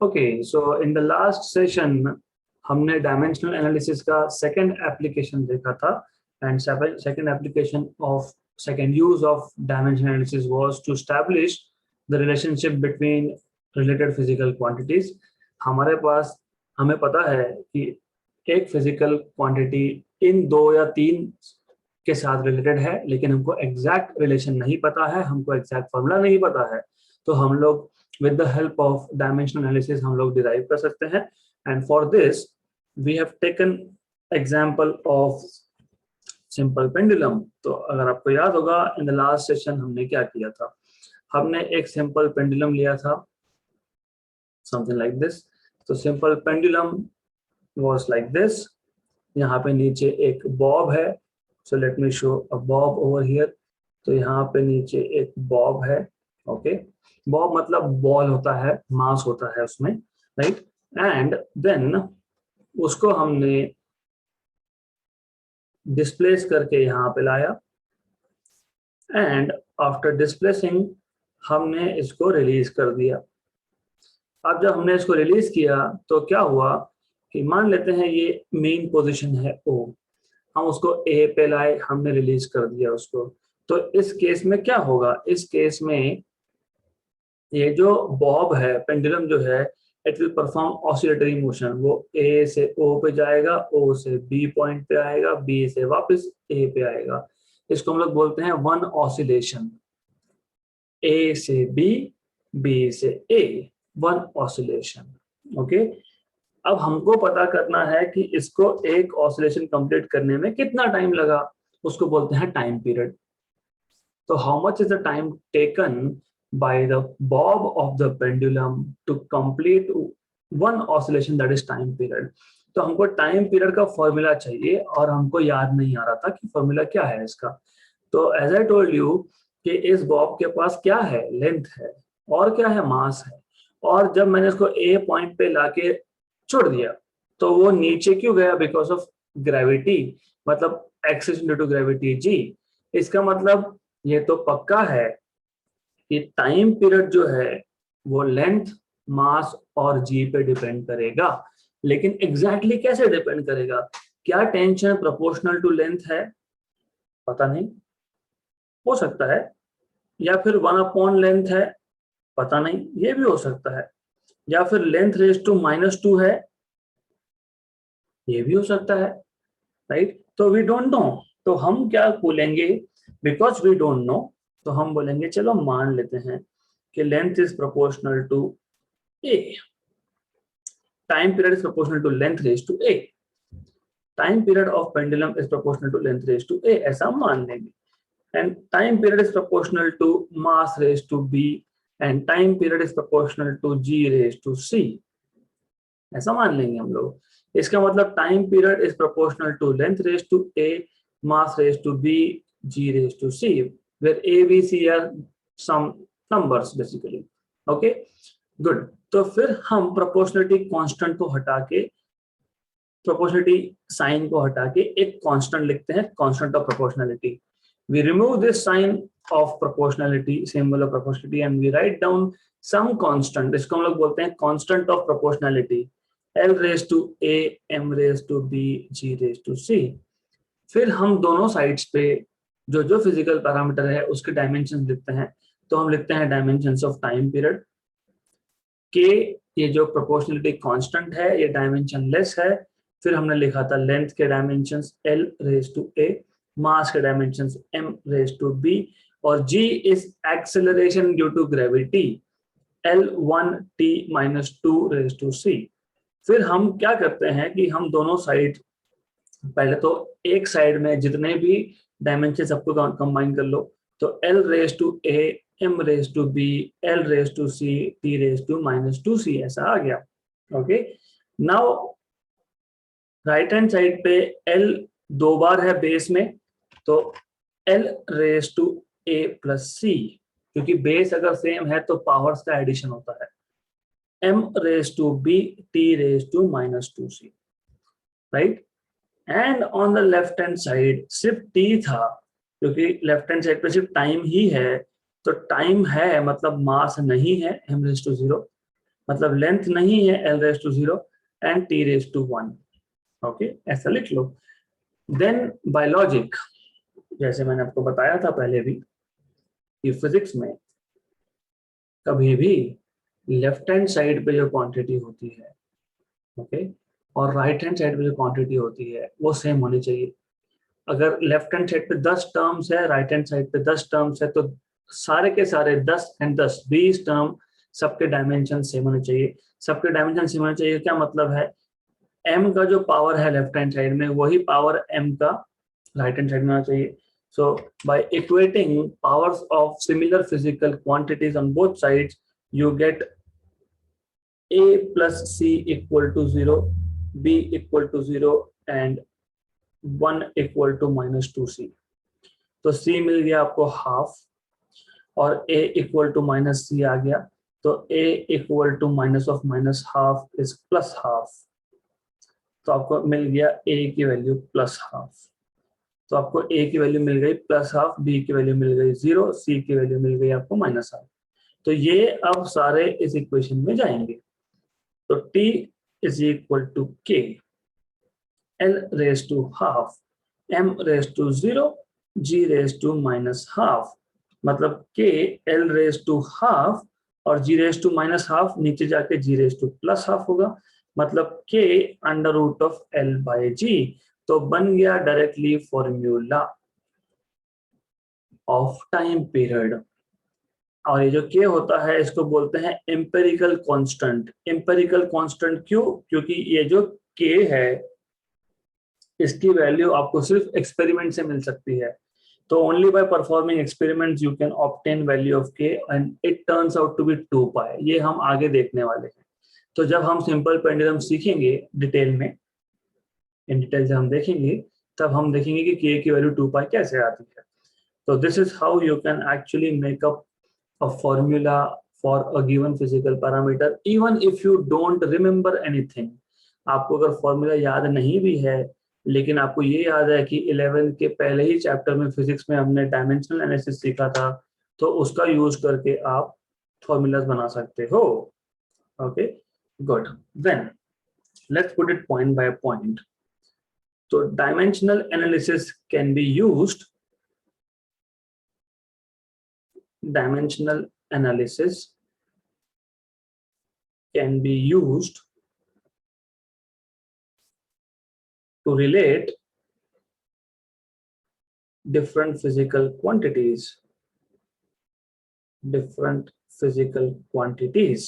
Okay, so in the last session हमने dimensional analysis का second application देखा था and second application of second use of dimensional analysis was to establish the relationship between related physical quantities. हमारे पास हमें पता है कि एक फिजिकल क्वांटिटी इन दो या तीन के साथ रिलेटेड है, लेकिन हमको एग्जैक्ट रिलेशन नहीं पता है, हमको एग्जैक्ट फॉर्मूला नहीं पता है, तो हम लोग with the help of dimensional analysis हम लोग derive कर सकते हैं। and for this we have taken example of simple pendulum। तो अगर आपको याद होगा in the last session हमने क्या किया था, हमने एक simple pendulum लिया था something like this। तो simple pendulum was like this। यहाँ पे नीचे एक bob है, so let me show a bob over here। तो यहाँ पे नीचे एक bob है, ओके बॉब मतलब बॉल होता है, मास होता है उसमें, राइट। एंड देन उसको हमने डिस्प्लेस करके यहाँ पे लाया एंड आफ्टर डिस्प्लेसिंग हमने इसको रिलीज कर दिया। अब जब हमने इसको रिलीज किया तो क्या हुआ कि मान लेते हैं ये मेन पोजीशन है ओ, हम उसको ए पे लाए, हमने रिलीज कर दिया उसको। तो इस केस में क्या होगा, इस केस में ये जो बॉब है, पेंडुलम जो है, it will perform oscillatory motion. वो ए से ओ पे जाएगा, ओ से बी पॉइंट पे आएगा, बी से वापस ए पे आएगा। इसको हम लोग बोलते हैं वन ऑसिलेशन। ए से बी, बी से ए, वन ऑसिलेशन। ओके, अब हमको पता करना है कि इसको एक ऑसिलेशन कंप्लीट करने में कितना टाइम लगा, उसको बोलते हैं टाइम पीरियड। तो how much is the time taken by the bob of the pendulum to complete one oscillation, that is time period। तो हमको टाइम पीरियड का फॉर्मूला चाहिए और हमको याद नहीं आ रहा था कि फॉर्मूला क्या है इसका। तो एज आई टोल्ड यू कि इस बॉब के पास क्या है, लेंथ है और क्या है, मास है। और जब मैंने इसको ए पॉइंट पे लाके छोड़ दिया तो वो नीचे क्यों गया, बिकॉज ऑफ ग्रेविटी, मतलब access due to gravity G. इसका मतलब ये तो पक्का है कि टाइम पीरियड जो है वो लेंथ, मास और जी पे डिपेंड करेगा। लेकिन एग्जैक्टली कैसे डिपेंड करेगा, क्या टेंशन प्रोपोर्शनल टू लेंथ है, पता नहीं, हो सकता है। या फिर 1/लेंथ है, पता नहीं, ये भी हो सकता है। या फिर लेंथ रेज टू -2 है, ये भी हो सकता है, राइट। तो वी डोंट नो, तो हम क्या बोलेंगे, बिकॉज वी डोंट नो, तो हम बोलेंगे चलो मान लेते हैं कि length is proportional to A, time period is proportional to length raise to A, time period of pendulum is proportional to length raise to A, ऐसा मान लेंगे। And time period is proportional to mass raise to B and time period is proportional to G raise to C, ऐसा मान लेंगे हम लोग। इसका मतलब time period is proportional to length raise to A, mass raise to be, G raise to C, where A, B, C are some numbers basically। okay, good। तो फिर हम प्रोपोर्शनलिटी कांस्टेंट को हटा के, प्रोपोर्शनलिटी साइन को हटा के एक कांस्टेंट लिखते हैं, constant of proportionality. we remove this sign of proportionality, symbol of proportionality, and we write down some constant। इसको हम लोग बोलते हैं constant of proportionality, L raised to A, M raised to B, G raised to C। फिर हम दोनों sides पे जो जो फिजिकल पैरामीटर है उसके डायमेंशन लिखते हैं। तो हम लिखते हैं डायमेंशंस ऑफ टाइम पीरियड के, ये जो प्रोपोर्शनलिटी कांस्टेंट है ये डायमेंशन लेस है। फिर हमने लिखा था लेंथ के dimensions L raise to A, mass के dimensions M raise to B, और G is acceleration due to gravity, L1t-2 raise to C। फिर हम क्या करते हैं कि हम दोनों साइड, पहले तो एक साइड में जितने भी डायमेंशन सबको कंबाइन कर लो, तो L raise to A, M raise to B, L raise to C, T raise to -2C, ऐसा आ गया। Okay, now right hand side पे L 2 बार है बेस में, तो L raise to A plus C, क्योंकि बेस अगर सेम है तो पावर्स का एडिशन होता है, M raise to B, T raise to -2C, right. And on the left hand side सिर्फ t था, क्योंकि लेफ्ट हैंड साइड पे सिर्फ टाइम ही है, तो टाइम है मतलब मास नहीं है, m रेज़ टू 0, मतलब लेंथ नहीं है l raise to 0 and t raise to 1। Okay, ऐसा लिख लो। देन बाय लॉजिक, जैसे मैंने आपको बताया था पहले भी कि फिजिक्स में कभी भी लेफ्ट हैंड साइड पे जो क्वांटिटी होती है, ओके, और राइट हैंड साइड पे जो क्वांटिटी होती है वो सेम होनी चाहिए। अगर लेफ्ट हैंड साइड पे 10 टर्म्स है, राइट हैंड साइड पे 10 टर्म्स है, तो सारे के सारे 10 एंड 10 20 टर्म सबके डायमेंशन सेम होने चाहिए। सबके डायमेंशन सेम होने चाहिए क्या मतलब है, m का जो पावर है लेफ्ट हैंड साइड में वही पावर m का राइट हैंड साइड में होना चाहिए। So by equating powers of similar physical quantities on both sides, you get a plus c equal to 0, b equal to 0 and 1 equal to minus 2c। तो c मिल गया आपको half और a equal to minus c आ गया, तो a equal to minus of minus half is plus half. तो आपको मिल गया a की वैल्यू प्लस हाफ। तो आपको a की वैल्यू मिल गई प्लस हाफ, b की वैल्यू मिल गई 0, c की वैल्यू मिल गई आपको माइनस हाफ। तो ये अब सारे इस इक्वेशन में जाएंगे। तो t is equal to k l raise to half m raise to 0 g raise to minus half. मतलब k l raise to half और g raise to minus half नीचे जाके g raise to plus half होगा, मतलब k under root of l by g। तो बन गया directly formula of time period. और ये जो k होता है इसको बोलते हैं एम्पेरिकल कांस्टेंट। एम्पेरिकल कांस्टेंट क्यों? क्योंकि ये जो k है इसकी वैल्यू आपको सिर्फ एक्सपेरिमेंट से मिल सकती है। तो only by performing experiments you can obtain value of k and it turns out to be 2 pi. ये हम आगे देखने वाले हैं। तो जब हम सिंपल पेंडुलम सीखेंगे डिटेल में, इन डिटेल से हम देखेंगे, तब हम देखेंगे कि k की वैल्यू 2 पाई कैसे आती है। तो this is how you can actually make up a formula for a given physical parameter even if you don't remember anything। आपको अगर फॉर्मूला याद नहीं भी है लेकिन आपको ये याद है कि 11 के पहले ही चैप्टर में फिजिक्स में हमने डायमेंशनल एनालिसिस सीखा था, तो उसका यूज करके आप फॉर्मूलाज बना सकते हो। Okay, good. Then let's put it point by point. तो dimensional analysis can be used, dimensional analysis can be used to relate different physical quantities. Different physical quantities.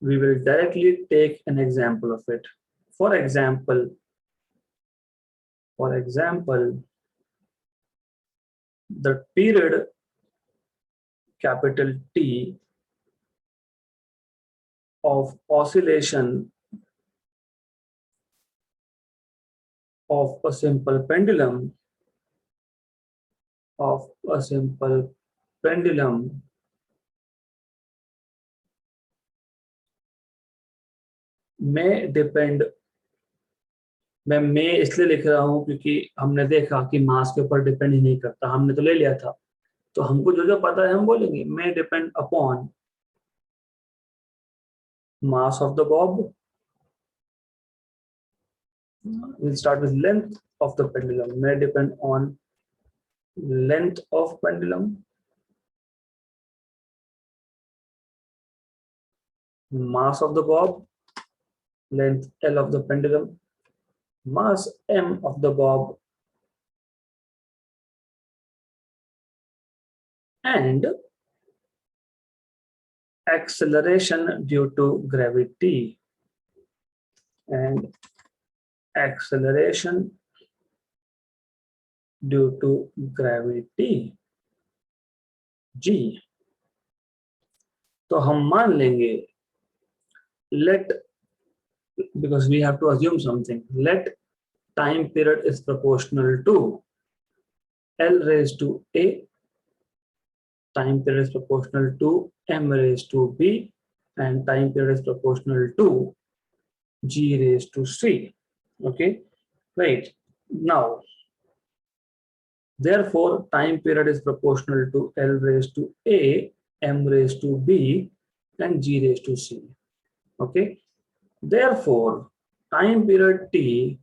We will directly take an example of it. For example, the period capital T of oscillation of a simple pendulum may depend। मैं इसलिए लिख रहा हूं क्योंकि हमने देखा कि मास के ऊपर डिपेंड ही नहीं करता, हमने तो ले लिया था। तो हमको जो जो पता है हम बोलेंगे may depend upon mass of the bob। We'll start with length of the pendulum, may depend on length of pendulum, mass of the bob, length L of the pendulum, mass M of the bob, and acceleration due to gravity, and acceleration due to gravity g। तो हम मान लेंगे let, because we have to assume something, let time period is proportional to L raised to a, time period is proportional to m raised to b, and time period is proportional to g raised to c। Okay, right now Therefore, time period is proportional to L raised to A, M raised to B, and G raised to C. Okay. Therefore, time period T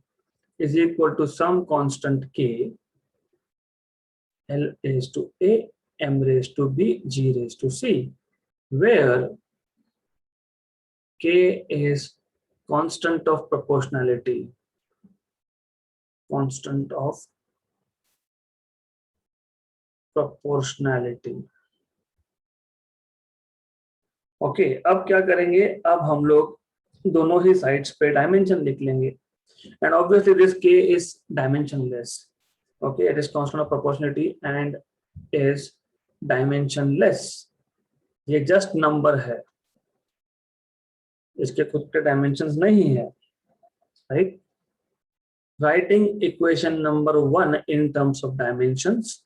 is equal to some constant K, L raised to A, M raised to B, G raised to C, where K is constant of proportionality, constant of proportionality. Okay अब क्या करेंगे, अब हम लोग दोनों ही sides पे dimension लिख लेंगे and obviously this k is dimensionless. Okay it is constant of proportionality and is dimensionless. ये जस्ट नंबर है, इसके खुद के डायमेंशंस नहीं है, right. Writing equation number 1 in terms of dimensions.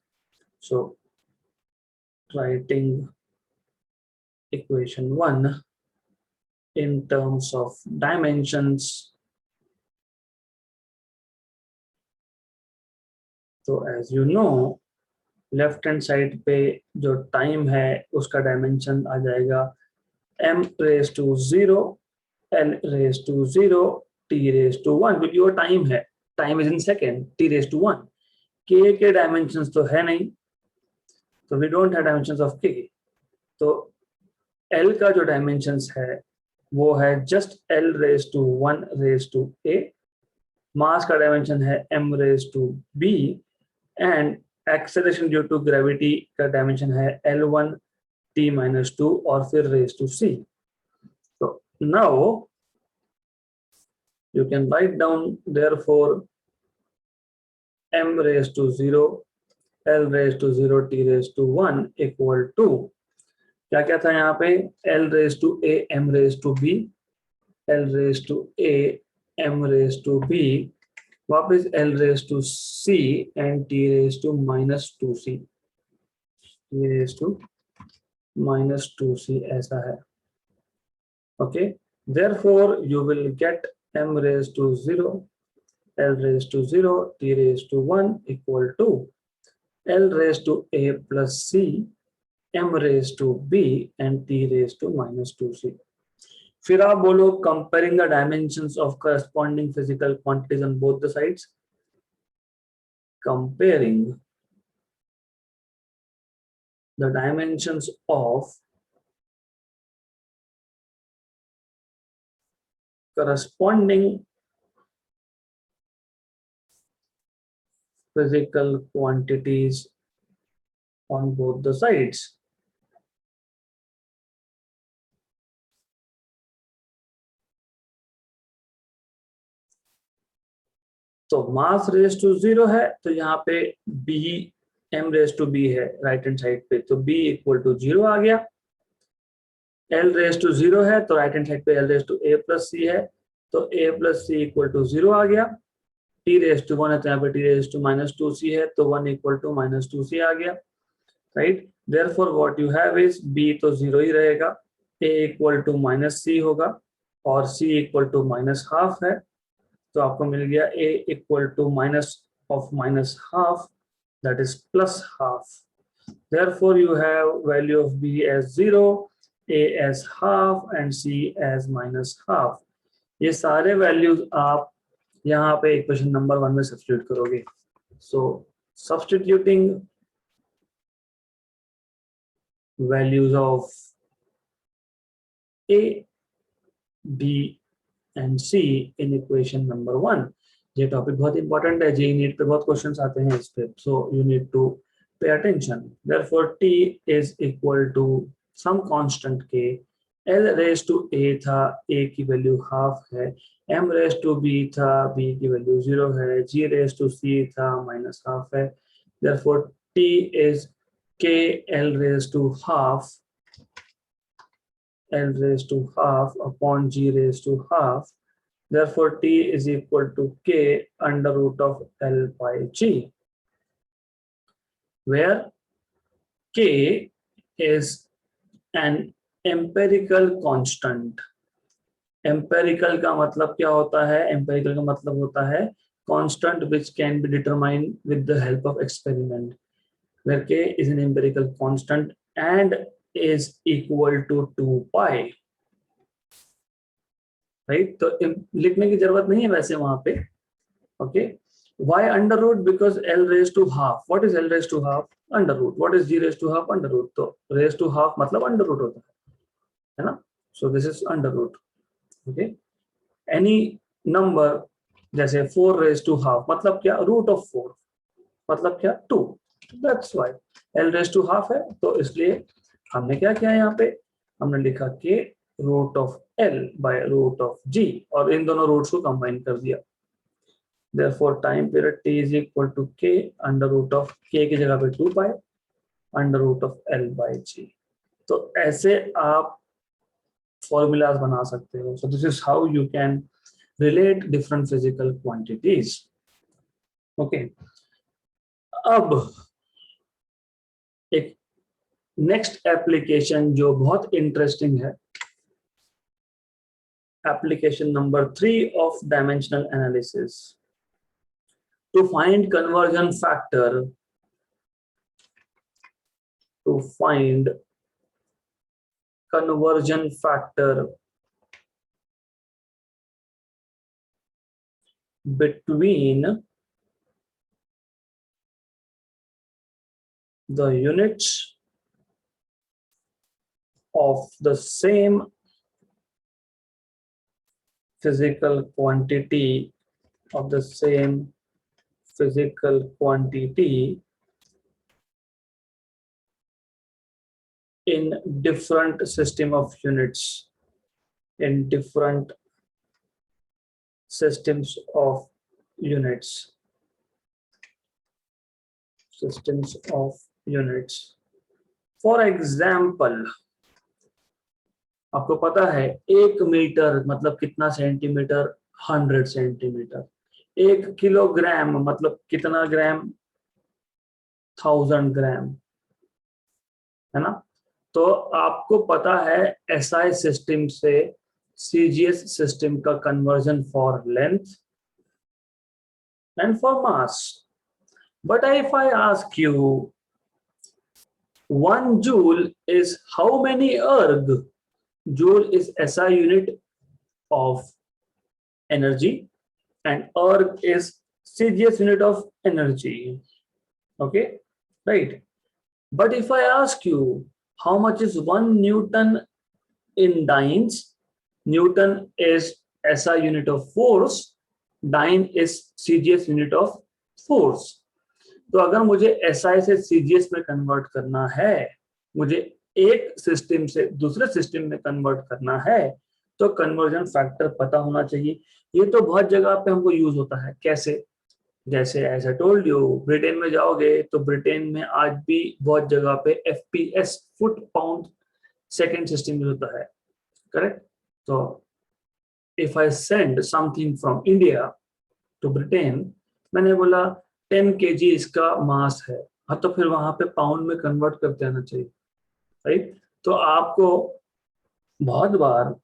So writing equation 1 in terms of dimensions. So as you know, left hand side पे जो time है उसका डायमेंशन आ जाएगा m raise to 0, l raise to 0, t raise to 1, क्योंकि वो time है, time is in second, t raise to 1. k के डायमेंशंस तो है नहीं, तो we don't have dimensions of k. तो L का जो डायमेंशंस है वो है just L raise to 1 raise to A. Mass का डायमेंशन है m raise to B and acceleration due to gravity का डायमेंशन है L1 t-2 और फिर रेज टू C. तो now you can write down therefore m raised to 0, l raised to 0, t raised to 1 equal to क्या क्या था यहाँ पे, l raised to a, m raised to b, l raised to a, m raised to b, वापस l raised to c and t raised to -2c, t raised to -2c ऐसा है. Okay, therefore you will get m raised to 0, l raised to 0, t raised to 1 equal to l raised to a plus c, m raised to b and t raised to -2c. फिर आप बोलो comparing the dimensions of corresponding physical quantities on both the sides. Comparing the dimensions of corresponding physical quantities on both the sides. तो मास raise to 0 है तो यहाँ पे b m raise to b है right hand side पे, तो b equal to 0 आ गया. l रेज टू 0 है तो राइट हैंड साइड पे l raise to a plus c है, तो a plus c equal to 0 आ गया. t रेज टू 1 है तो यहाँ पे t रेज टू -2c है, तो 1 इक्वल टू -2c आ गया, right. Therefore what you have is b तो 0 ही रहेगा, a इक्वल टू -c होगा और c इक्वल टू -½ है, तो आपको मिल गया a equal to -½ that is +½ therefore you have value of b as 0, a as ½ and c as -½. ये सारे वैल्यूज आप यहाँ पे इक्वेशन नंबर 1 में सब्स्टिट्यूट करोगे. So substituting values of a, b and c in equation number 1. ये topic बहुत important है, जेईई नीट पे बहुत क्वेश्चंस आते हैं इस पे, so you need to pay attention. Therefore t is equal to some constant k, l raised to a था, a की वैल्यू ½ है, m raised to b था, b की वैल्यू 0 है, g raised to c था -½ है. Therefore t is k l raised to ½ l raised to ½ upon g raised to ½. Therefore, t is equal to k under root of l by g, where k is an empirical constant. Empirical का मतलब क्या होता है? Empirical का मतलब होता है constant which can be determined with the help of experiment, where k is an empirical constant and is equal to 2 pi, right. तो लिखने की जरूरत नहीं है वैसे वहां पे, okay. why under root? Because l raised to half. what is l raised to half? under root. what is g raised to half? under root. तो raised to half मतलब under root होता है ना। so this is under root, okay। any number जैसे 4 raised to half मतलब क्या? root of 4 मतलब क्या? 2। that's why l raised to half है। तो इसलिए हमने क्या किया यहाँ पे? हमने लिखा कि root of l by root of g, और इन दोनों रूट्स को कंबाइन कर दिया। therefore time period t is equal to k under root of k की जगह पे 2 pi under root of l by g। तो ऐसे आप फॉर्मूलाज बना सकते हो। so this is how you can relate different physical quantities, okay। अब एक नेक्स्ट एप्लीकेशन जो बहुत इंटरेस्टिंग है, application number 3 of dimensional analysis, to find conversion factor, between the units of the same physical quantity in different system of units, in different systems of units, for example, आपको पता है 1 metre मतलब कितना centimetre? 100 centimetre. 1 kilogram मतलब कितना ग्राम? 1000 ग्राम, है ना। तो आपको पता है SI सिस्टम से CGS सिस्टम का conversion for length and for mass. But if I ask you 1 joule is how many erg? Joule is SI unit of energy and erg is CGS unit of energy, okay, right। but if I ask you how much is 1 Newton in dynes? Newton is SI unit of force, dyne is CGS unit of force। तो अगर मुझे SI से CGS में convert करना है, मुझे एक system से दूसरे सिस्टम में कन्वर्ट करना है, तो कन्वर्जन फैक्टर पता होना चाहिए। ये तो बहुत जगह पे हमको यूज होता है। कैसे? जैसे as I told you, Britain में जाओगे तो ब्रिटेन में आज भी बहुत जगह पे FPS foot pound second system use होता है, करेक्ट। तो if I send something from India to Britain, मैंने बोला 10 kg इसका मास है, हाँ, तो फिर वहां पे पाउंड में कन्वर्ट करते आना चाहिए, राइट। तो आपको बहुत बार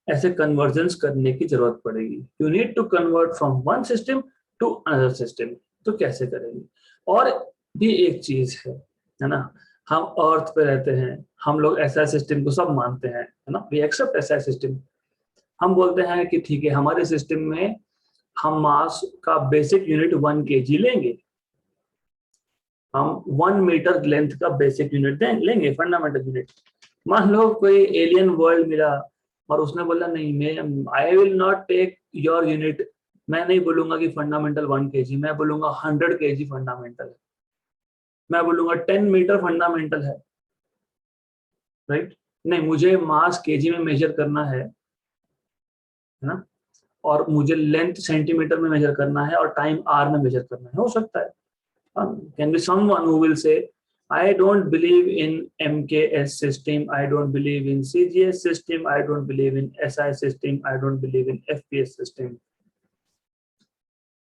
ऐसे कन्वर्जन्स करने की जरूरत पड़ेगी। You need to convert from one system to another system. तो कैसे करेंगे? और भी एक चीज है ना, हम अर्थ पे रहते हैं, हम लोग SI सिस्टम को सब मानते हैं, है ना, वी एक्सेप्ट SI सिस्टम। हम बोलते हैं कि ठीक है, हमारे सिस्टम में हम मास का बेसिक यूनिट 1 kg लेंगे, हम 1 मीटर लेंथ का बेसिक यूनिट लेंगे, फंडामेंटल यूनिट। मान लो कोई एलियन वर्ल्ड मिला और उसने बोला नहीं, मैं I will not take your unit, मैं नहीं बोलूंगा कि फंडामेंटल 1 kg, मैं बोलूंगा 100 kg फंडामेंटल है, मैं बोलूंगा 10 मीटर फंडामेंटल है, राइट। नहीं, मुझे मास kg में मेजर करना है ना, और मुझे लेंथ सेंटीमीटर में मेजर करना है और टाइम आर में मेजर करना है। हो सकता है can be someone who will say I don't believe in MKS system, I don't believe in CGS system, I don't believe in SI system, I don't believe in FPS system।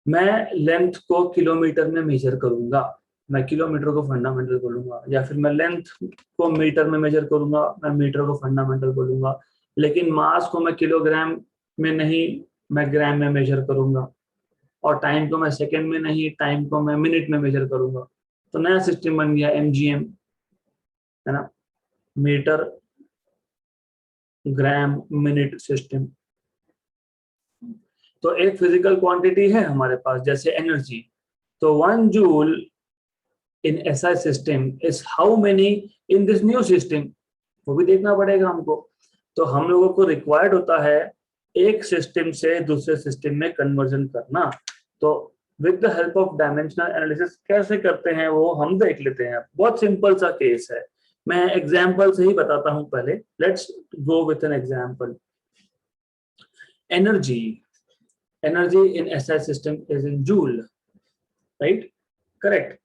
मैं length को kilometre में major करूंगा, मैं kilometre को fundamental बोलूंगा, या फिर मैं लेंथ को मीटर में मेजर करूंगा, मैं मीटर को फंडामेंटल बोलूंगा। लेकिन मास को मैं किलोग्राम में नहीं, मैं ग्राम में मेजर करूंगा, और टाइम को मैं सेकंड में नहीं, टाइम को मैं मिनट में मेजर करूंगा। तो नया सिस्टम बन गया MGM, है ना, मीटर ग्राम मिनट सिस्टम। तो एक फिजिकल क्वांटिटी है हमारे पास जैसे एनर्जी, तो 1 joule in SI system is how many in this new system, वो भी देखना पड़ेगा हमको। तो हम लोगों को रिक्वायर्ड होता है एक सिस्टम से दूसरे सिस्टम में कन्वर्जन करना। तो with the help of dimensional analysis कैसे करते हैं वो हम देख लेते हैं। बहुत सिंपल सा केस है, मैं एग्जांपल से ही बताता हूं पहले। Let's go with an example. Energy, energy in SI system is in joule, right, correct.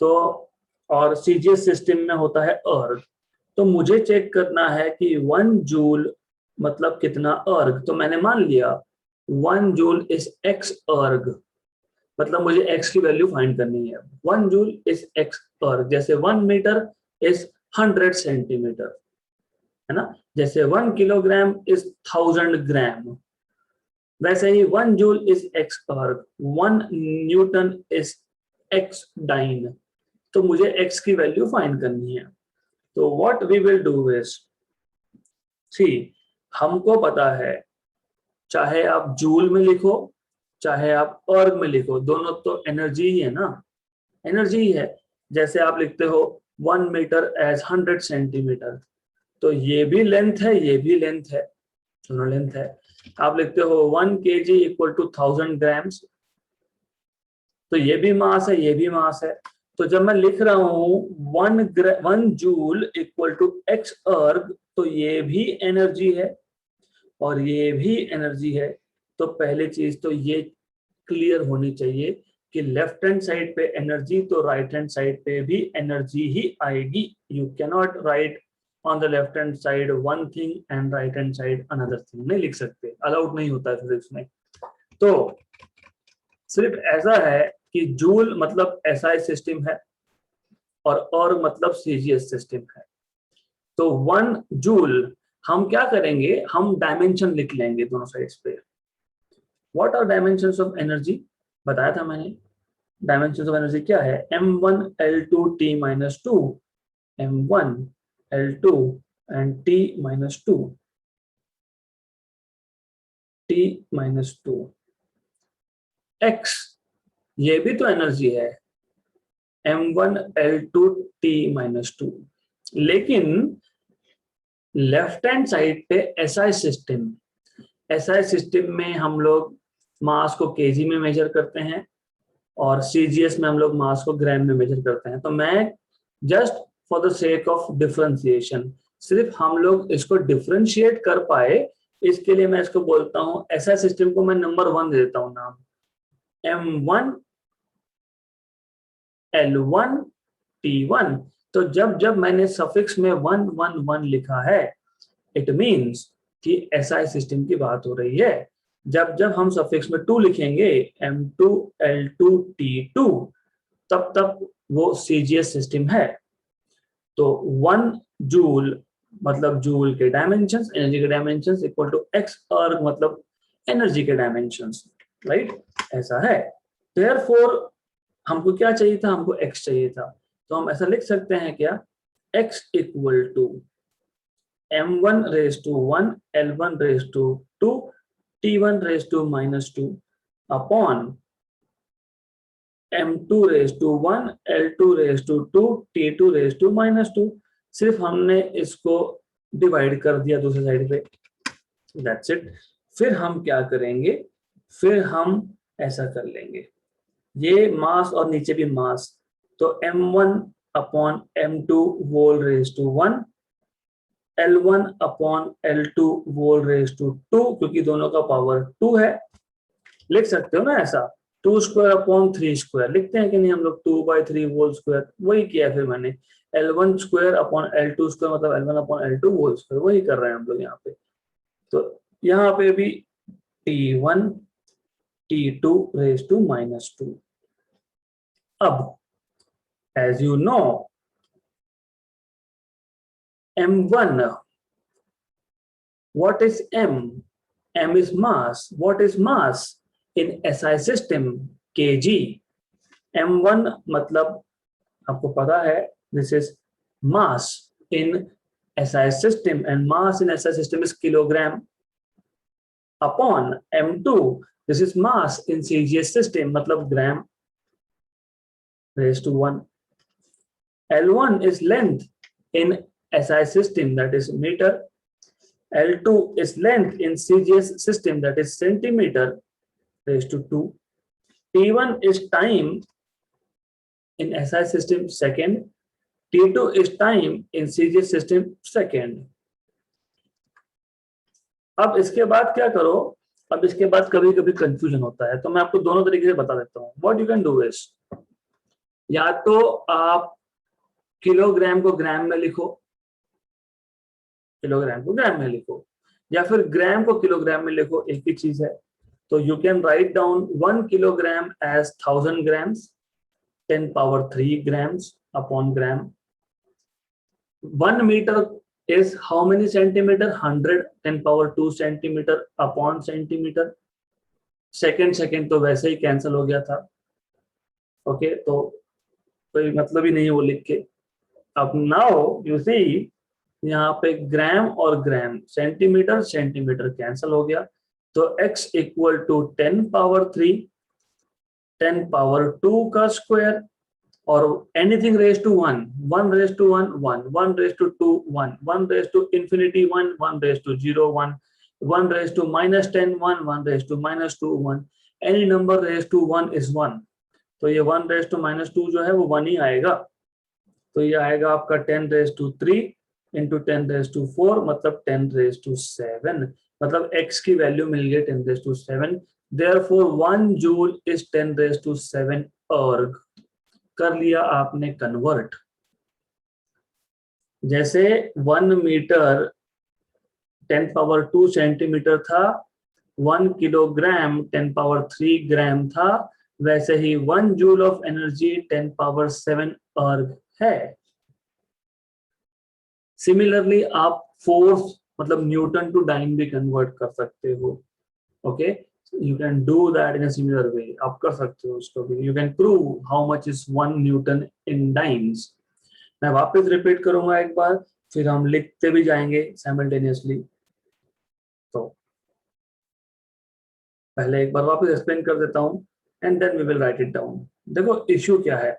तो और CGS सिस्टम में होता है अर्ग। तो मुझे चेक करना है कि 1 जूल मतलब कितना अर्ग। तो मैंने मान लिया 1 जूल इज x अर्ग, मतलब मुझे x की वैल्यू फाइंड करनी है। 1 जूल इज x अर्ग, जैसे 1 मीटर इज 100 सेंटीमीटर, है ना, जैसे 1 किलोग्राम इज 1000 ग्राम, वैसे ही 1 जूल इज x अर्ग, 1 न्यूटन इज x डाइन। तो मुझे x की वैल्यू फाइंड करनी है। तो what we will do is, see, हमको पता है चाहे आप जूल में लिखो चाहे आप अर्ग में लिखो, दोनों तो एनर्जी ही है ना, एनर्जी ही है। जैसे आप लिखते हो 1 मीटर एज 100 सेंटीमीटर, तो ये भी लेंथ है, ये भी लेंथ है, दोनों लेंथ है। आप लिखते हो 1 kg इक्वल टू 1000 ग्राम्स, तो ये भी मास है, ये भी मास है। तो जब मैं लिख रहा हूं 1 जूल इक्वल टू x अर्ग, तो ये भी एनर्जी है और ये भी एनर्जी है। तो पहली चीज तो ये क्लियर होनी चाहिए कि लेफ्ट हैंड साइड पे एनर्जी, तो राइट हैंड साइड पे भी एनर्जी ही आएगी। You can not right on the left hand side one thing and right hand side another thing, नहीं लिख सकते, अलाउड नहीं होता है फिजिक्स में। तो सिर्फ ऐसा है कि जूल मतलब SI सिस्टम है और मतलब CGS सिस्टम है। तो 1 जूल हम क्या करेंगे, हम डायमेंशन लिख लेंगे दोनों साइड्स पे। What are dimensions of energy, बताया था मैंने। डायमेंशंस ऑफ एनर्जी क्या है, m1 L2 T-2, m1 L2 and T-2, T-2, x, ये भी तो एनर्जी है, m1L2T-2। लेकिन लेफ्ट हैंड साइड पे SI सिस्टम में हम लोग मास को केजी में मेजर करते हैं और CGS में हम लोग मास को ग्राम में मेजर करते हैं। तो मैं just for the sake of differentiation, सिर्फ हम लोग इसको डिफरेंशिएट कर पाए, इसके लिए मैं इसको बोलता हूं, SI सिस्टम को मैं नंबर 1 दे देता हूं नाम, m1L1T1। तो जब जब मैंने सफिक्स में 111 लिखा है, इट मीन्स कि SI सिस्टम की बात हो रही है। जब जब हम सफिक्स में 2 लिखेंगे, m2L2T2, तब तब वो CGS सिस्टम है। तो 1 जूल मतलब जूल के डायमेंशंस, एनर्जी के डायमेंशंस इक्वल टू x अर्ग मतलब एनर्जी के डायमेंशंस, राइट, ऐसा है। देयरफॉर हमको क्या चाहिए था, हमको x चाहिए था। तो हम ऐसा लिख सकते हैं क्या, x equal to m1 raised to 1 L1 raised to 2 T1 raised to -2 upon m2 raised to 1 L2 raised to 2 T2 raised to -2। सिर्फ हमने इसको डिवाइड कर दिया दूसरी साइड पे, दैट्स इट। फिर हम क्या करेंगे, फिर हम ऐसा कर लेंगे, ये मास और नीचे भी मास, तो m1 upon m2 whole raise to 1, L1 upon L2 whole raise to 2, क्योंकि दोनों का पावर 2 है। लिख सकते हो ना ऐसा, 2 स्क्वायर अपॉन 3 स्क्वायर लिखते हैं कि नहीं हम लोग, 2/3 होल स्क्वायर, वही किया फिर मैंने। L1 square upon L2 square मतलब L1 upon L2 whole square, वही कर रहे हैं हम लोग यहाँ पे। तो यहाँ पे भी T1 T2 रेज टू -2। अब as you know, m1, what is m? M is mass. What is mass? in SI system kg. m1 मतलब आपको पता है this is mass in SI system and mass in SI system is kilogram upon m2 this is mass in CGS system मतलब gram raised to 1. L1 is length in SI system that is meter. L2 is length in CGS system that is centimeter raised to 2. T1 is time in SI system second. T2 is time in CGS system second. अब इसके बाद क्या करो, अब इसके बाद कभी कभी कंफ्यूजन होता है तो मैं आपको दोनों तरीके से बता देता हूँ. What you can do is, या तो आप किलोग्राम को ग्राम में लिखो, किलोग्राम को ग्राम में लिखो, या फिर ग्राम को किलोग्राम में लिखो, एक ही चीज है. तो you can write down 1 kilogram as 1000 grams 10 power 3 grams upon gram. 1 meter is how many centimeter? 100 10 power 2 centimeter upon centimeter. Second तो वैसे ही कैंसिल हो गया था. ओके, तो कोई मतलब ही नहीं है वो लिख के. अब नाउ यू सी यहाँ पे ग्राम और ग्राम, सेंटीमीटर सेंटीमीटर कैंसिल हो गया. तो x equal to 10 power 3 10 power 2 का स्क्वायर और anything raise to 1 1 raise to 1 1 1 raise to 2 1 1 raise to infinity 1 1 raise to 0 1 1 raise to -10 1 1 raise to -2 1. Any number raise to 1 is 1. तो ये 1 रेज टू -2 जो है वो 1 ही आएगा. तो ये आएगा आपका 10 raise to 3 into 10 raise to 4 मतलब 10 रेज टू 7. मतलब x की वैल्यू मिल गई 10 raise to 7. Therefore 1 joule is 10 raise to 7 erg. कर लिया आपने कन्वर्ट. जैसे 1 मीटर 10 पावर 2 सेंटीमीटर था, 1 किलोग्राम 10 पावर 3 ग्राम था, वैसे ही 1 जूल ऑफ एनर्जी 10 पावर 7 अर्ग है. सिमिलरली आप फोर्स मतलब न्यूटन टू डाइन भी कन्वर्ट कर सकते हो. Okay, you can do that in a similar way. आप कर सकते हो उसको भी. You can prove how much is 1 Newton in dance. मैं वापस रिपीट करूंगा एक बार, फिर हम लिखते भी जाएंगे साइमल्टेनियसली. तो पहले एक बार वापस एक्सप्लेन कर देता हूं and then we will write it down. देखो इश्यू क्या है.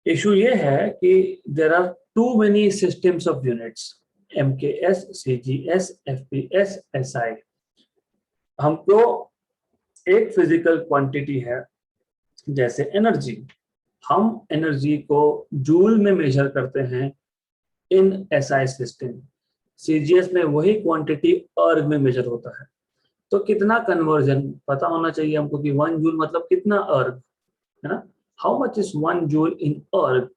इश्यू ये है कि there are too many systems of units, MKS, CGS, FPS, SI. हमको एक फिजिकल क्वांटिटी है जैसे एनर्जी, हम एनर्जी को जूल में मेजर करते हैं इन SI सिस्टम. CGS में वही क्वांटिटी अर्ग में मेजर होता है. तो कितना कन्वर्जन पता होना चाहिए हमको कि 1 जूल मतलब कितना अर्ग है ना. हाउ मच इज 1 जूल इन अर्ग.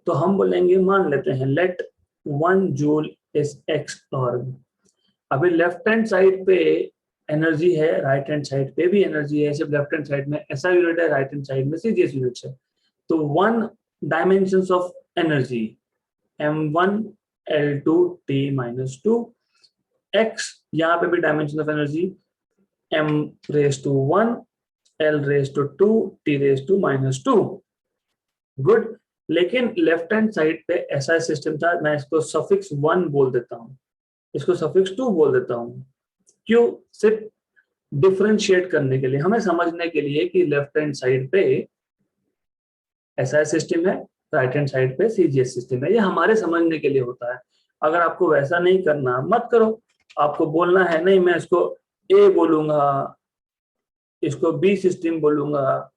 तो हम बोलेंगे, मान लेते हैं लेट 1 जूल इज x अर्ग. अभी लेफ्ट हैंड साइड पे एनर्जी है, राइट हैंड साइड पे भी एनर्जी है. सिर्फ लेफ्ट हैंड साइड में SI यूनिट है, राइट हैंड साइड में CGS यूनिट है. तो 1 dimensions of energy m1 L2 T-2 x, यहाँ पे भी dimension of energy m raise to 1 L raise to 2 T raise to -2. Good. लेकिन लेफ्ट हैंड साइड पे ऐसा सिस्टम था, मैं इसको सफिक्स 1 बोल देता हूँ, इसको सफिक्स 2 बोल देता हूँ. क्यों? सिर्फ डिफरेंशिएट करने के लिए, हमें समझने के लिए कि लेफ्ट हैंड साइड पे ऐसा सिस्टम है, राइट हैंड साइड पे CGS सिस्टम है. ये हमारे समझने के लिए होता है. अगर आपको वैसा नहीं करना मत करो. आपको बोलना है नहीं मैं इसको A बोलूंगा, इसको B सिस्टम बोलूंगा,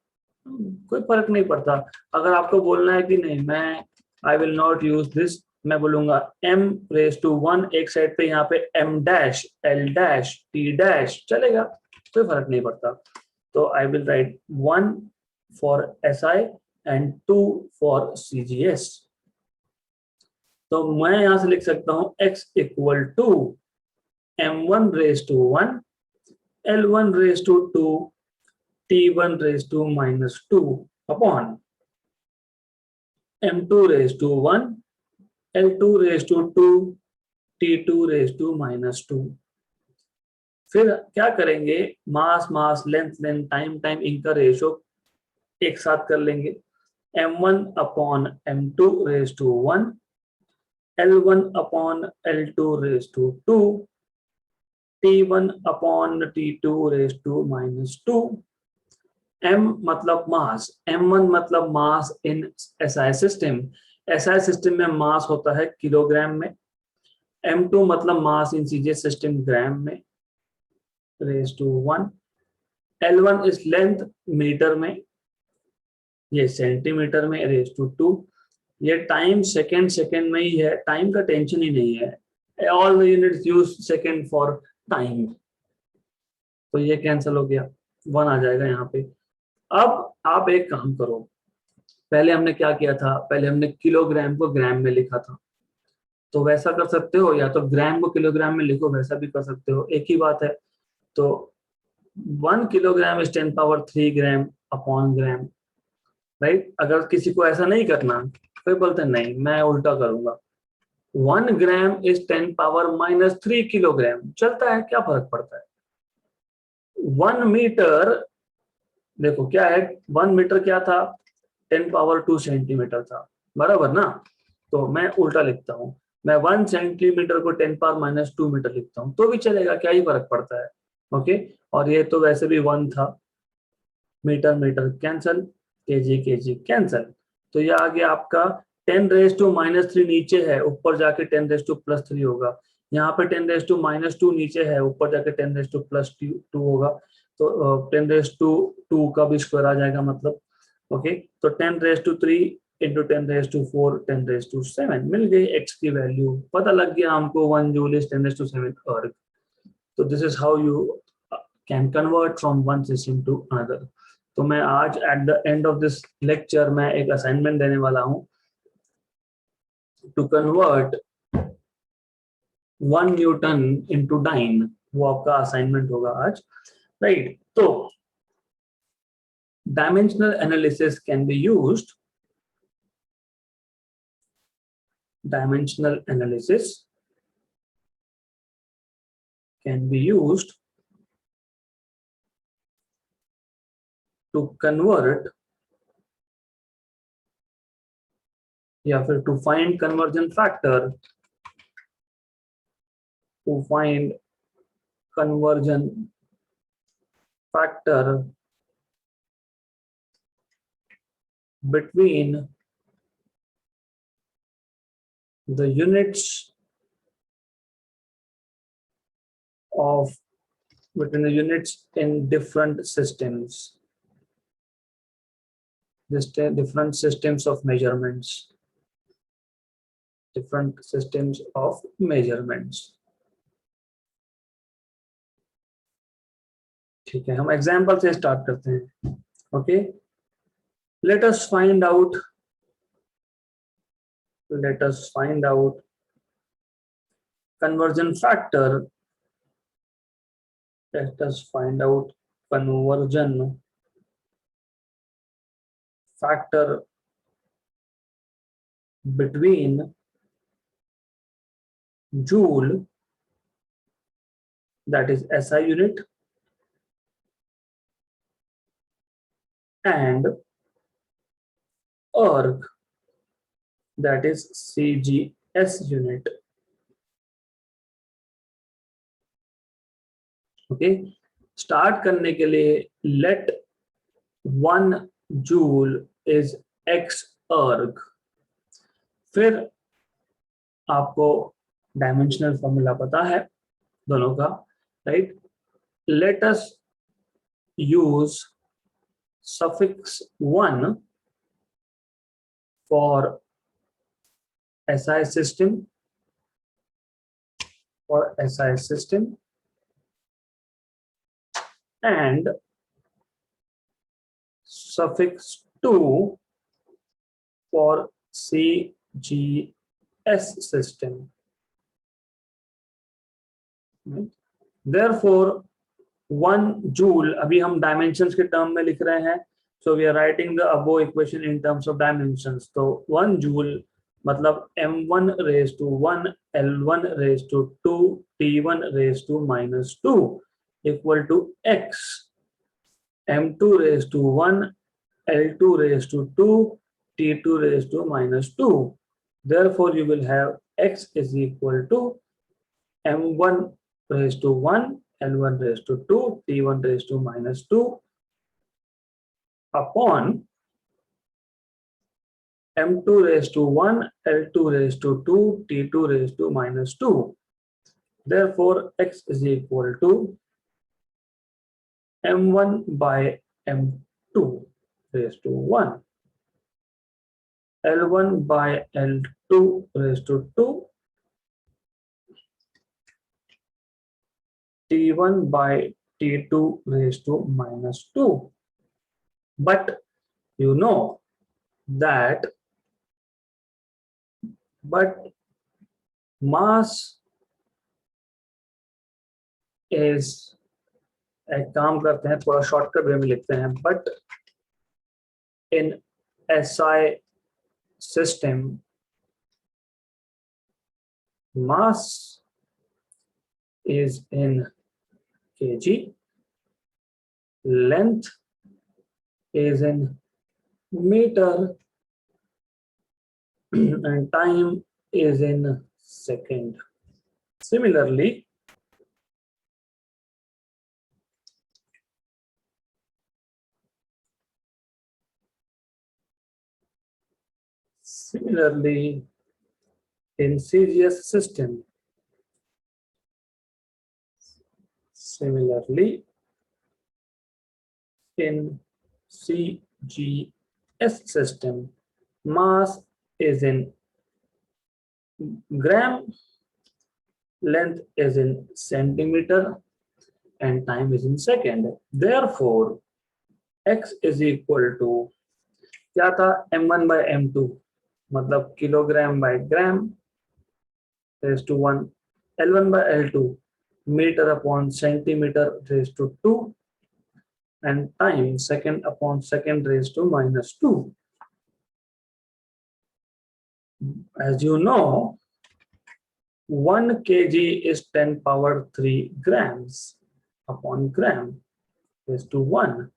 कोई फर्क नहीं पड़ता. अगर आपको बोलना है कि नहीं मैं I will not use this, मैं बोलूंगा m रेज टू 1, एक साइड पे यहाँ पे m dash L dash T dash, चलेगा, कोई फर्क नहीं पड़ता. तो I will write 1 for SI and 2 for CGS. तो मैं यहां से लिख सकता हूं x equal to m1 raise to 1 L1 raise to 2 T1 raised to -2 upon M2 raised to 1 L2 raised to 2 T2 raised to -2. फिर क्या करेंगे, mass mass length length time time इनका रेशो एक साथ कर लेंगे। m1 upon m2 raise to 1, L1 upon L2 raise to 2, T1 upon T2 raise to -2। m मतलब मास, m1 मतलब मास in SI system, SI system में मास होता है किलोग्राम में। m2 मतलब मास इन सीजे सिस्टम ग्राम में, raise to 1। L1 is length metre में, ये सेंटीमीटर में, रेज टू 2। ये टाइम सेकंड सेकंड में ही है, टाइम का टेंशन ही नहीं है, all the units use second for time, तो ये कैंसिल हो गया, 1 आ जाएगा यहाँ पे। अब आप एक काम करो, पहले हमने क्या किया था, पहले हमने किलोग्राम को ग्राम में लिखा था, तो वैसा कर सकते हो, या तो ग्राम को किलोग्राम में लिखो, वैसा भी कर सकते हो, एक ही बात है। तो 1 kilogram is 10³ gram upon gram, right. अगर किसी को ऐसा नहीं करना, कोई बोलते नहीं मैं उल्टा करूंगा, 1 ग्राम इज 10⁻³ किलोग्राम, चलता है, क्या फर्क पड़ता है। 1 मीटर, देखो क्या है, 1 मीटर क्या था, 10⁻² सेंटीमीटर था, बराबर ना। तो मैं उल्टा लिखता हूँ, मैं 1 सेंटीमीटर को 10⁻² मीटर लिखता हूँ, तो भी चलेगा, क्या ही फर्क पड़ता है। ओके, और ये तो वैसे भी 1 था, metre metre cancel, KG cancel, तो ये आ गया आपका 10⁻³ नीचे है, ऊपर जाके 10⁻+3 होगा। यहाँ पे 10⁻2 नीचे है, ऊपर जाके 10⁻+2 होगा, तो 10⁻2 का भी स्क्वायर आ जाएगा मतलब। ओके, तो 10⁻3 इंटू 10⁻4 10⁻7 मिल गई एक्स की वैल्यू, पता लग गया हमको 1 जूल इज 10⁻7 अर्ग। तो this is how you can convert from one system to another. तो मैं आज at the end of this lecture मैं एक असाइनमेंट देने वाला हूं, to convert 1 newton into dyne, वो आपका असाइनमेंट होगा आज, राइट। तो dimensional analysis can be used, dimensional analysis can be used to convert, या फिर to find conversion factor, to find conversion factor between the units of, between the units in different systems, this different systems of measurements, different systems of measurements। ठीक है, हम example से start करते हैं। Okay, let us find out conversion factor, let us find out conversion factor between joule, that is SI unit, and erg, that is CGS unit। Okay, start करने के लिए let 1 joule is x erg, फिर आपको dimensional formula पता है दोनों का, right. Let us use suffix 1 for SI system, and suffix 2 for CGS system। Therefore 1 joule, अभी हम डायमेंशंस के टर्म में लिख रहे हैं, so we are writing the above equation in terms of dimensions। तो 1 joule मतलब m1 raised to 1 L1 raised to 2 T1 raised to -2, equal to x, m2 raised to 1, L2 raised to 2, T2 raised to minus 2. Therefore, you will have x is equal to m1 raised to 1, L1 raised to 2, T1 raised to minus 2 upon m2 raised to 1, L2 raised to 2, T2 raised to minus 2. Therefore, x is equal to m1 by m2 raised to 1, L1 by L2 raised to 2, T1 by T2 raised to minus 2. But you know that mass is, एक काम करते हैं, थोड़ा shortcut way में लिखते हैं, but in SI system mass is in kg, length is in meter, and time is in second. Similarly, in CGS system, in CGS system, mass is in gram, length is in centimeter, and time is in second. Therefore, x is equal to क्या था, m1 by m2 मतलब kilogram by gram raised to 1, L1 by L2 meter upon centimeter raised to 2, and time second upon second raised to minus 2. As you know, 1 kg is 10 power 3 grams upon gram raised to 1.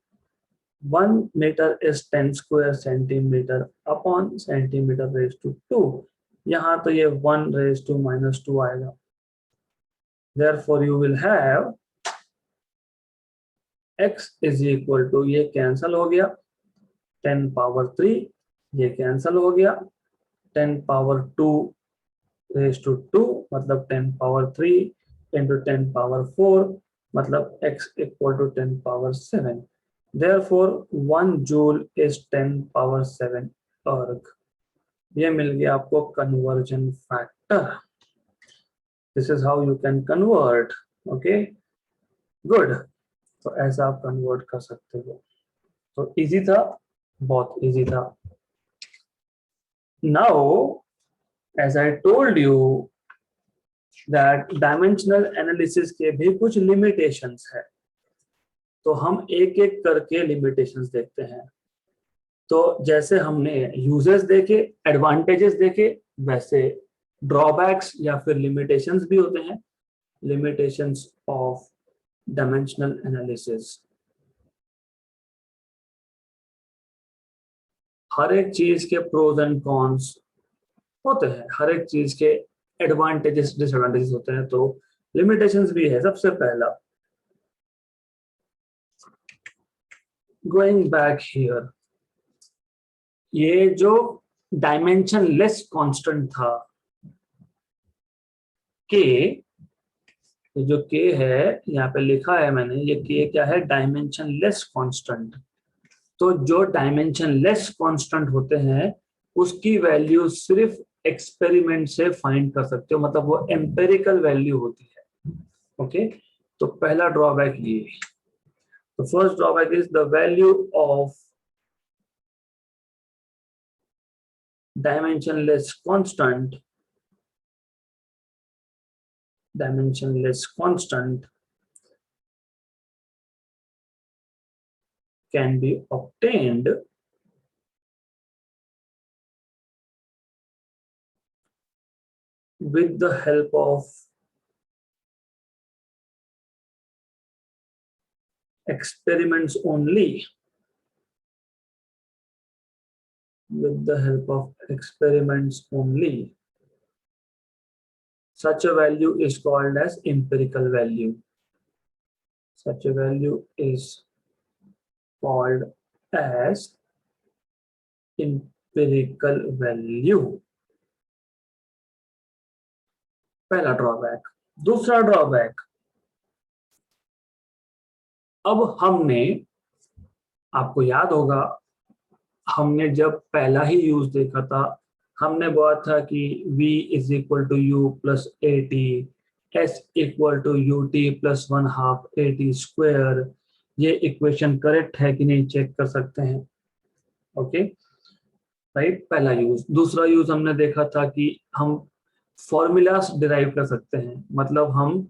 1 meter is 10 square centimeter upon centimeter raised to 2. यहाँ तो ये 1 raised to minus 2 आएगा. Therefore, you will have x is equal to, ये cancel हो गया, 10 power 3, ये cancel हो गया, 10 power 2 raised to 2 मतलब 10 power 3 into 10 power 4 मतलब x equal to 10 power 7. Therefore, 1 joule is 10 power 7 erg. ये मिल गया आपको conversion factor. This is how you can convert. Okay, good. तो ऐसा आप convert कर सकते हो. तो easy था, बहुत easy था. Now, as I told you that dimensional analysis के भी कुछ limitations है. तो हम एक एक करके limitations देखते हैं. तो जैसे हमने यूजेस देखे, एडवांटेजेस देखे, वैसे ड्रॉबैक्स या फिर लिमिटेशंस भी होते हैं. Limitations of dimensional analysis. हर एक चीज के प्रोज एंड कॉन्स होते हैं, हर एक चीज के एडवांटेजेस डिसएडवांटेजेस होते हैं. तो लिमिटेशंस भी है. सबसे पहला, गोइंग बैक हियर, ये जो डायमेंशन लेस कांस्टेंट था के, जो के है यहाँ पे लिखा है मैंने, ये के क्या है, डायमेंशन लेस कांस्टेंट. तो जो डायमेंशन लेस कांस्टेंट होते हैं उसकी वैल्यू सिर्फ एक्सपेरिमेंट से फाइंड कर सकते हो, मतलब वो एम्पेरिकल वैल्यू होती है. ओके, तो पहला ड्रॉबैक ये. तो first drawback is the value of dimensionless constant can be obtained with the help of experiments only, with the help of experiments only, such a value is called as empirical value. Such a value is called as empirical value. पहला drawback. दूसरा drawback, अब हमने, आपको याद होगा हमने जब पहला ही यूज देखा था, हमने बोला था कि v is equal to u plus a t, s equal to u t plus 1/2 a t square. ये इक्वेशन करेक्ट है कि नहीं चेक कर सकते हैं। ओके राइट, पहला यूज। दूसरा यूज हमने देखा था कि हम फॉर्मूलास डिराइव कर सकते हैं, मतलब हम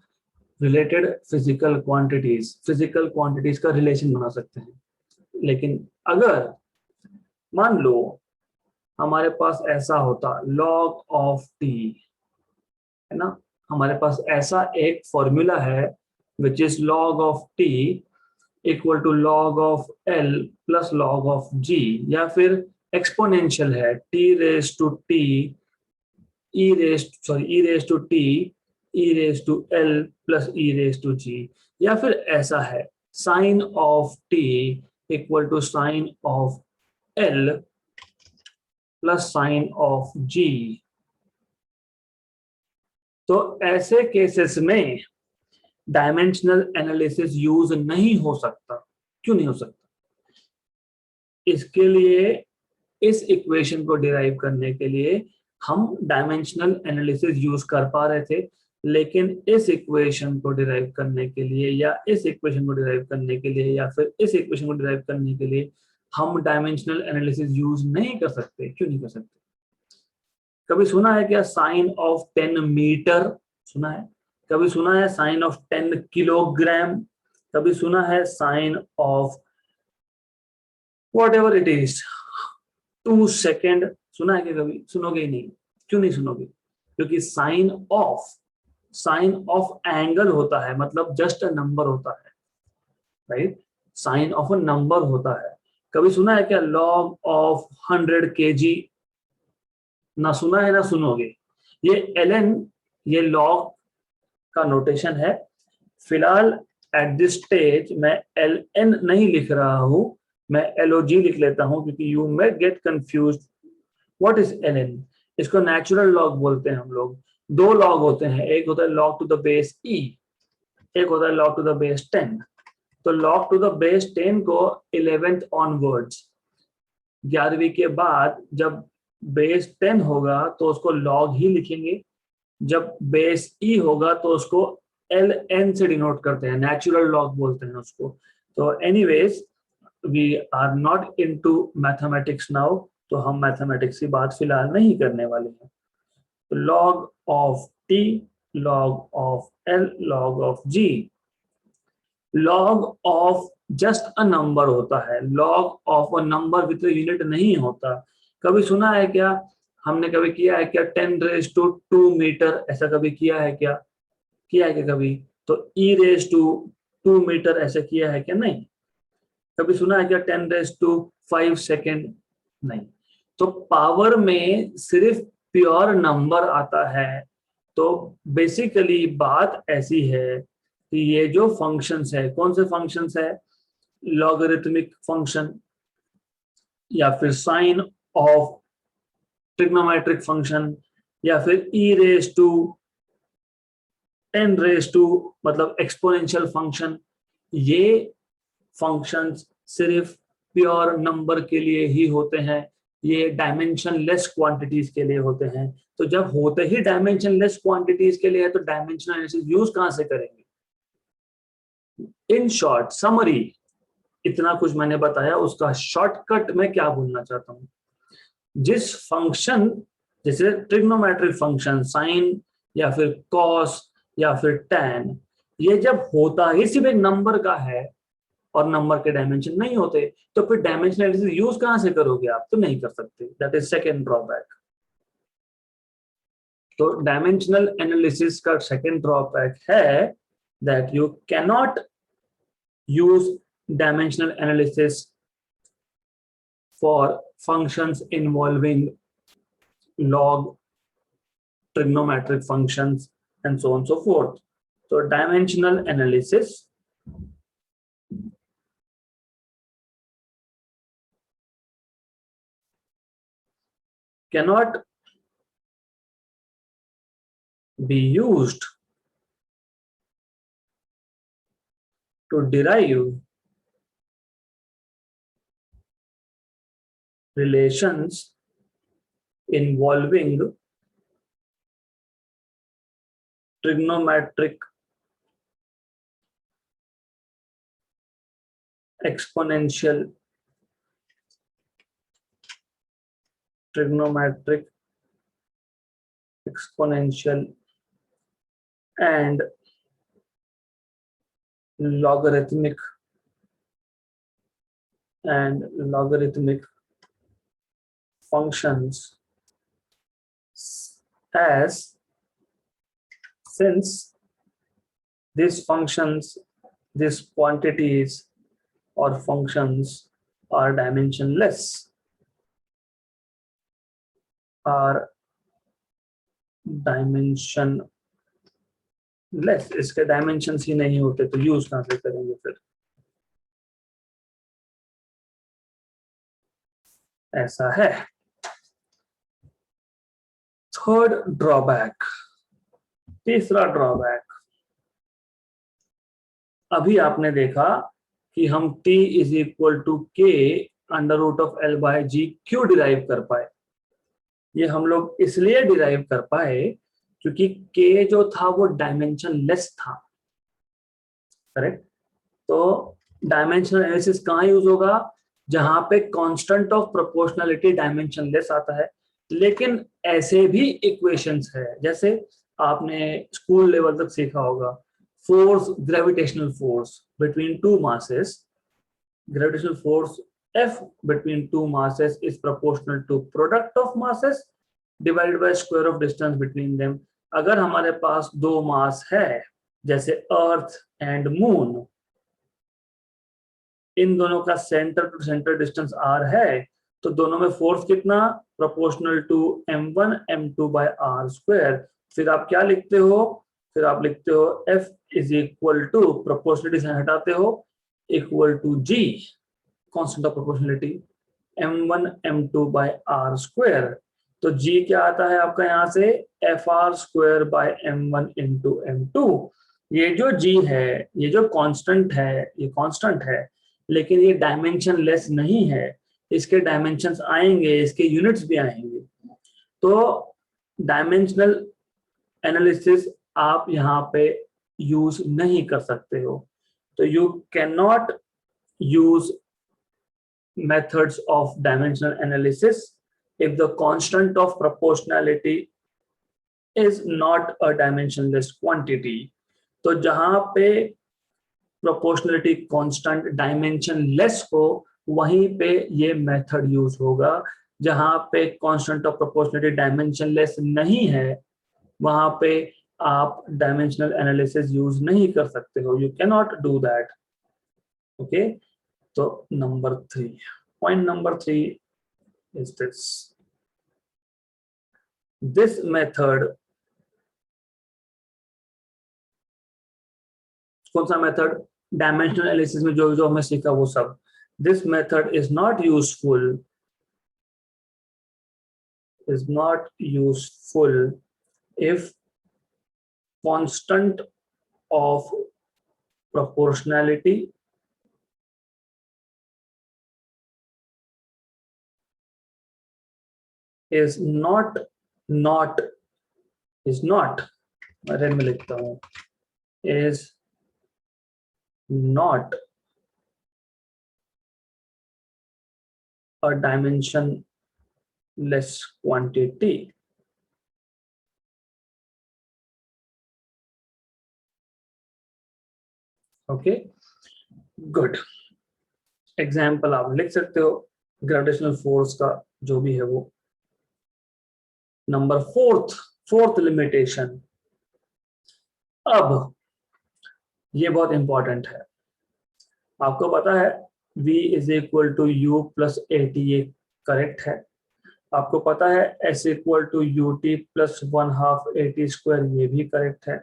रिलेटेड फिजिकल क्वांटिटीज का रिलेशन बना सकते हैं। लेकिन अगर मान लो हमारे पास ऐसा होता log ऑफ t, है ना, हमारे पास ऐसा एक फॉर्मूला है which is log of t equal to log of l plus log of g, या फिर एक्सपोनेंशियल है t raise to t e raise to t e raise to l plus e raise to g, या फिर ऐसा है sine of t equal to sine of l plus sine of g। तो ऐसे cases में dimensional analysis use नहीं हो सकता। क्यों नहीं हो सकता? इसके लिए, इस इक्वेशन को डिराइव करने के लिए हम डायमेंशनल एनालिसिस यूज कर पा रहे थे, लेकिन इस इक्वेशन को डिराइव करने के लिए, या इस इक्वेशन को डिराइव करने के लिए, या फिर इस इक्वेशन को डिराइव करने के लिए हम डायमेंशनल एनालिसिस यूज नहीं कर सकते। क्यों नहीं कर सकते? कभी सुना है क्या साइन ऑफ 10 मीटर? सुना है? कभी सुना है साइन ऑफ 10 किलोग्राम? कभी सुना है sine of whatever it is 2 second? सुना है क्या कभी? सुनोगे ही नहीं। क्यों नहीं सुनोगे? क्योंकि साइन ऑफ एंगल होता है, मतलब जस्ट अ नंबर होता है, राइट? साइन ऑफ अ नंबर होता है। कभी सुना है क्या लॉग ऑफ 100 kg? ना सुना है ना सुनोगे। ये ln, ये लॉग का नोटेशन है। फिलहाल एट दिस स्टेज मैं ln नहीं लिख रहा हूं, मैं log लिख लेता हूं, क्योंकि you may gate confused what is ln। इसको नेचुरल लॉग बोलते हैं हम लोग। 2 लॉग होते हैं, एक होता है log to the base e, एक होता है log टू द बेस 10। तो log टू द बेस 10 को 11th ऑनवर्ड्स, 11वीं के बाद जब बेस 10 होगा तो उसको log ही लिखेंगे, जब बेस e होगा तो उसको ln से डिनोट करते हैं, नेचुरल लॉग बोलते हैं उसको। तो anyways we are not into mathematics now, तो हम मैथमेटिक्स की बात फिलहाल नहीं करने वाले हैं। तो log of t, log of l, log of g। log of just a number होता है, log of a number with unit नहीं होता। कभी सुना है क्या, हमने कभी किया है क्या 10 रेज टू 2 मीटर? ऐसा कभी किया है क्या? किया है क्या कभी? तो e रेज टू 2 मीटर ऐसा किया है क्या? नहीं। कभी सुना है क्या 10 रेज टू 5 सेकेंड? नहीं। तो पावर में सिर्फ प्योर नंबर आता है। तो बेसिकली बात ऐसी है कि ये जो फंक्शंस है, कौन से फंक्शंस है? लॉगरिथमिक फंक्शन, या फिर साइन ऑफ ट्रिग्नोमेट्रिक फंक्शन, या फिर e raise to 10 raise to मतलब एक्सपोनेंशियल फंक्शन। ये फंक्शंस सिर्फ प्योर नंबर के लिए ही होते हैं, ये डायमेंशन लेस क्वांटिटीज के लिए होते हैं। तो जब होते ही डायमेंशन लेस क्वांटिटीज के लिए है तो डायमेंशनल एनालिसिस यूज कहां से करेंगे? इन शॉर्ट समरी, इतना कुछ मैंने बताया, उसका शॉर्टकट मैं क्या बोलना चाहता हूं? जिस फंक्शन, जैसे ट्रिग्नोमेट्रिक फंक्शन साइन या फिर कॉस या फिर टैन, ये जब होता ही सिर्फ एक नंबर का है और नंबर के डायमेंशन नहीं होते, तो फिर डायमेंशनल एनालिसिस यूज कहां से करोगे? आप तो नहीं कर सकते। That is second drawback. तो डायमेंशनल एनालिसिस का सेकेंड ड्रॉबैक है that you cannot use dimensional analysis for functions involving log, trigonometric functions, and so on and so forth. So dimensional analysis cannot be used to derive relations involving trigonometric exponential, and logarithmic functions, as since these functions, these quantities or functions are dimensionless, इसके dimensions ही नहीं होते तो use कहां से करेंगे फिर? ऐसा है। थर्ड ड्रॉबैक, तीसरा ड्रॉबैक, अभी आपने देखा कि हम t is equal to K under root of L by G क्यों डिराइव कर पाए? ये हम लोग इसलिए डिराइव कर पाए क्योंकि k जो था वो डायमेंशन लेस था, करेक्ट? तो डायमेंशनल एनालिसिस कहाँ यूज होगा? जहां पे constant of proportionality dimension less आता है। लेकिन ऐसे भी इक्वेशंस है, जैसे आपने स्कूल लेवल तक सीखा होगा, force, gravitational force between two masses, gravitational force F between two masses is proportional to product of masses divided by square of distance between them। अगर हमारे पास दो मास है, जैसे अर्थ एंड मून, इन दोनों का centre to centre distance r है, तो दोनों में फोर्स कितना? Proportional to m1 m2 by r square. फिर आप क्या लिखते हो? फिर आप लिखते हो F is equal to, proportionality से हटाते हो, equal to G, constant of proportionality, m1 m2 by r square. तो G क्या आता है आपका यहाँ से? fr square by m1 into m2। ये जो G है, ये जो कांस्टेंट है, ये कांस्टेंट है, लेकिन ये डायमेंशन लेस नहीं है। इसके डायमेंशंस आएंगे, इसके यूनिट्स भी आएंगे। तो डायमेंशनल एनालिसिस आप यहाँ पे यूज नहीं कर सकते हो। तो you can not use methods of dimensional analysis if the constant of proportionality is not a dimensionless quantity। तो जहां पे proportionality constant dimensionless हो, वहीं पे ये मेथड यूज होगा। जहां पे constant of proportionality dimensionless नहीं है, वहां पे आप dimensional analysis यूज नहीं कर सकते हो। You cannot do that। Okay? So number 3, point number 3 is this method, कौन सा मेथड? डायमेंशनल एनालिसिस में जो जो हमें सीखा वो सब। this method is not useful if constant of proportionality is not red में लिखता हूं, is not a dimensionless quantity। Okay, good. Example आप लिख सकते हो ग्रेविटेशनल फोर्स का, जो भी है वो। Number fourth limitation. अब ये बहुत इंपॉर्टेंट है। आपको पता है v is equal to u plus a t, ये करेक्ट है। आपको पता है s equal to u t plus 1/2 a t square, ये भी करेक्ट है।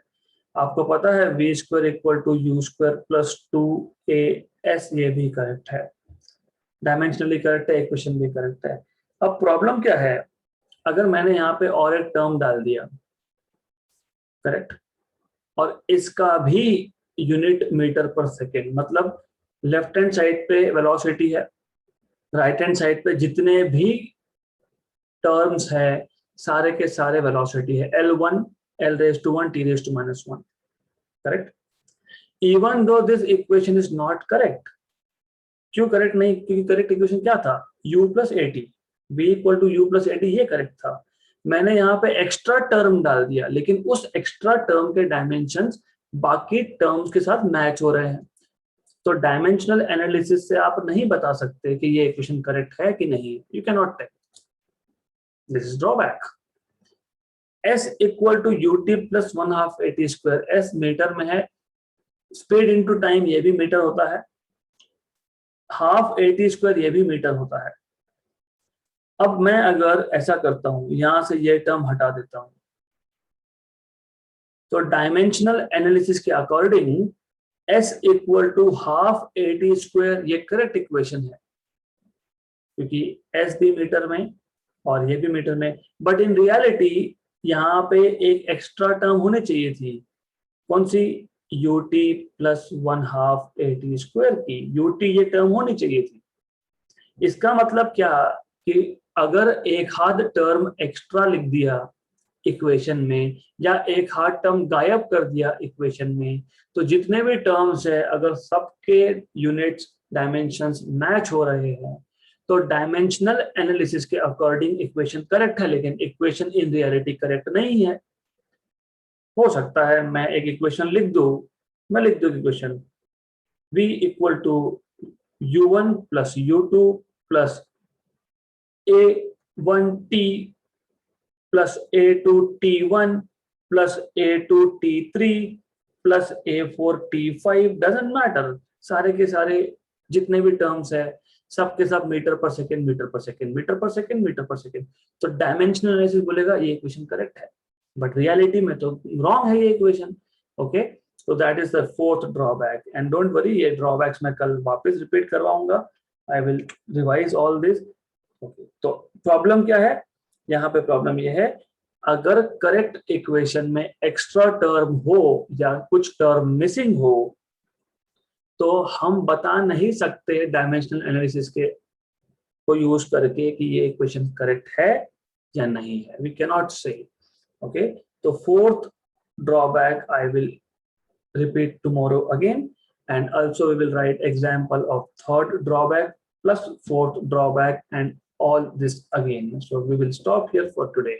आपको पता है v square equal to u square plus 2as, ये भी करेक्ट है। डायमेंशनली करेक्ट है, इक्वेशन भी करेक्ट है। अब प्रॉब्लम क्या है, अगर मैंने यहाँ पे और एक टर्म डाल दिया, करेक्ट, और इसका भी यूनिट मीटर पर सेकेंड, मतलब लेफ्ट हैंड साइड पे वेलोसिटी है, राइट हैंड साइड पे जितने भी टर्म्स है सारे के सारे वेलोसिटी है, L1 L raised to 1 T raised to -1, correct. Even though this equation is not correct. क्यों करेक्ट नहीं? क्योंकि करेक्ट इक्वेशन क्या था, u plus a t, v equal to u plus a t, ये करेक्ट था। मैंने यहाँ पे एक्स्ट्रा टर्म डाल दिया, लेकिन उस एक्स्ट्रा टर्म के डायमेंशंस बाकी टर्म्स के साथ मैच हो रहे हैं। तो डायमेंशनल एनालिसिस से आप नहीं बता सकते कि ये इक्वेशन करेक्ट है कि नहीं, you can not tell. This is drawback. s equal to u t plus 1/2 a t square, s metre में है, स्पीड इनटू टाइम ये भी मीटर होता है, हाफ ए टी स्क्वायर ये भी मीटर होता है। अब मैं अगर ऐसा करता हूं, यहां से ये टर्म हटा देता हूं, तो डायमेंशनल एनालिसिस के according s equal to half a t square ये करेक्ट इक्वेशन है, क्योंकि s भी मीटर में और ये भी मीटर में। बट इन रियलिटी यहाँ पे एक एक्स्ट्रा टर्म होनी चाहिए थी, कौन सी, u t plus 1/2 a t square की, यू टी ये टर्म होनी चाहिए थी। इसका मतलब क्या कि अगर एक हाथ टर्म एक्स्ट्रा लिख दिया इक्वेशन में, या एक हाथ टर्म गायब कर दिया इक्वेशन में, तो जितने भी टर्म्स है अगर सबके यूनिट्स डायमेंशंस मैच हो रहे हैं तो डायमेंशनल एनालिसिस के अकॉर्डिंग इक्वेशन करेक्ट है, लेकिन इक्वेशन इन रियलिटी करेक्ट नहीं है। हो सकता है मैं एक इक्वेशन लिख दूं, मैं लिख दूं equation v equal to u1 plus u2 plus a1t plus a2t1 plus a2t3 plus a4t5, doesn't matter, सारे के सारे जितने भी टर्म्स है सबके सब मीटर पर सेकेंड, मीटर पर सेकेंड, मीटर पर सेकेंड, मीटर पर सेकेंड। तो डायमेंशनल एनालिसिस बोलेगा ये इक्वेशन करेक्ट है, बट रियलिटी में तो रॉन्ग है ये equation. Okay, so that is the fourth drawback, and don't worry, ये drawbacks मैं कल वापस रिपीट करवाऊंगा, I will revise all this। okay, तो प्रॉब्लम क्या है यहाँ पे, प्रॉब्लम ये है अगर करेक्ट इक्वेशन में एक्स्ट्रा टर्म हो या कुछ टर्म मिसिंग हो तो हम बता नहीं सकते डायमेंशनल एनालिसिस के को यूज करके कि ये इक्वेशन करेक्ट है या नहीं है, वी कैन नॉट से। ओके, तो fourth drawback I will repeat tomorrow again, and also we will write example of third drawback plus fourth drawback and all this again. So we will stop here for today.